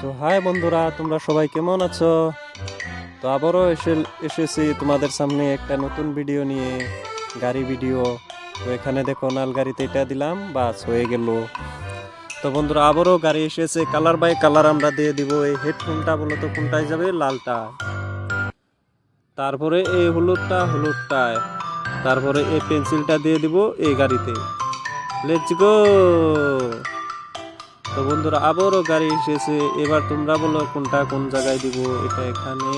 তো হাই বন্ধুরা, তোমরা সবাই কেমন আছো? তো আবারও এসেছি তোমাদের সামনে একটা নতুন ভিডিও নিয়ে, গাড়ি ভিডিও। তো এখানে দেখো নাল গাড়িতে এটা দিলাম, বাস হয়ে গেল। তো বন্ধুরা আবারও গাড়ি এসেছে, কালার বাই কালার আমরা দিয়ে দিব। এই হেডফোনটা বলো তো কোনটায় যাবে? লালটা। তারপরে এই হলুদটায়। তারপরে এই পেন্সিলটা দিয়ে দিব এই গাড়িতে। Let's go. তো বন্ধুরা আবারও গাড়ি এসেছে, এবার তোমরা বলো কোনটা কোন জায়গায় দিব। এটা এখানে,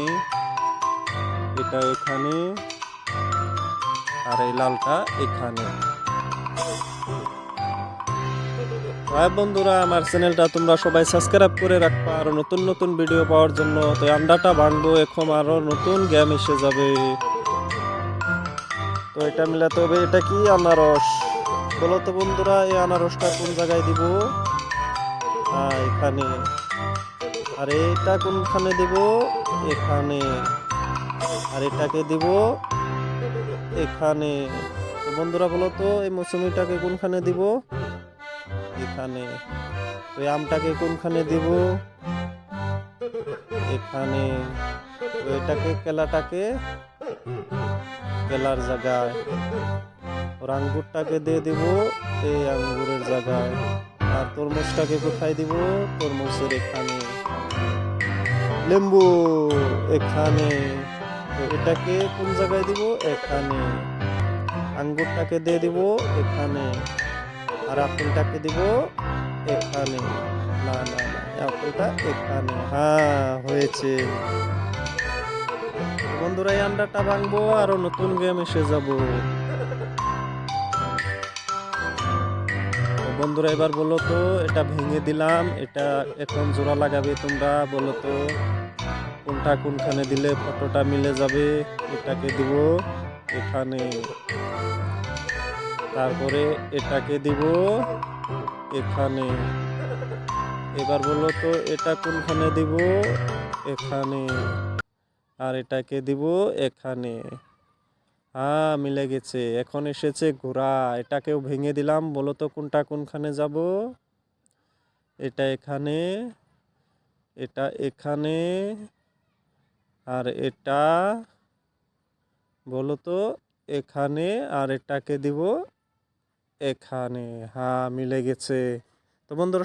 এটা এখানে, আর এই লালটা এখানে। হ্যাঁ বন্ধুরা, আমার চ্যানেলটা তোমরা সবাই সাবস্ক্রাইব করে রাখবা আরো নতুন নতুন ভিডিও পাওয়ার জন্য। তো আন্ডাটা ভাঙবো, এখন আরো নতুন গেম এসে যাবে। তো এটা মিলাতে হবে। এটা কি? আনারস। বলো তো বন্ধুরা, এই আনারসটা কোন জায়গায় দিব? হ্যাঁ, এখানে। আর এটা কোনখানে দিব? এখানে। আর এটাকে দিব এখানে। তো বন্ধুরা বলো তো, এই মৌসুমিটাকে কোনখানে দিব? এখানে। তো এই আমটাকে কোনখানে দিব? এখানে। তো এটাকে, কেলাটাকে কেলার জায়গায়। ওর আঙ্গুরটাকে দিয়ে দিব এই আঙ্গুরের জায়গায়। আর তরমুজটাকে কোথায় দিব? তরমুজের এখানে। লেম্বু এখানে। তো এটাকে কোন জায়গায় দিব? এখানে। আঙ্গুরটাকে দিয়ে দিব এখানে। আর আপেলটাকে দিব এখানে। না না না, আপেলটা এখানে। হ্যাঁ, হয়েছে। বন্ধুরা এই আন্ডারটা ভাঙবো, আরো নতুন গেম এসে যাব। বন্ধুরা এবার বলো তো, এটা ভেঙে দিলাম, এটা এখন জোড়া লাগাবে। তোমরা বলো তো কোনটা কোনখানে দিলে ফটোটা মিলে যাবে। এটাকে দিব এখানে। তারপরে এটাকে দিব এখানে। এবার বলো তো এটা কোনখানে দিব? এখানে। আর এটাকে দিব এখানে। হ্যাঁ, মিলে গেছে। এখন এসেছে ঘোড়া, এটাকেও ভেঙে দিলাম। বলো তো কোনটা কোনখানে যাব? এটা এখানে, এটা এখানে, আর এটা বলো তো এখানে। আর এটাকে দিব এখানে। হ্যাঁ, মিলে গেছে। তো বন্ধুরা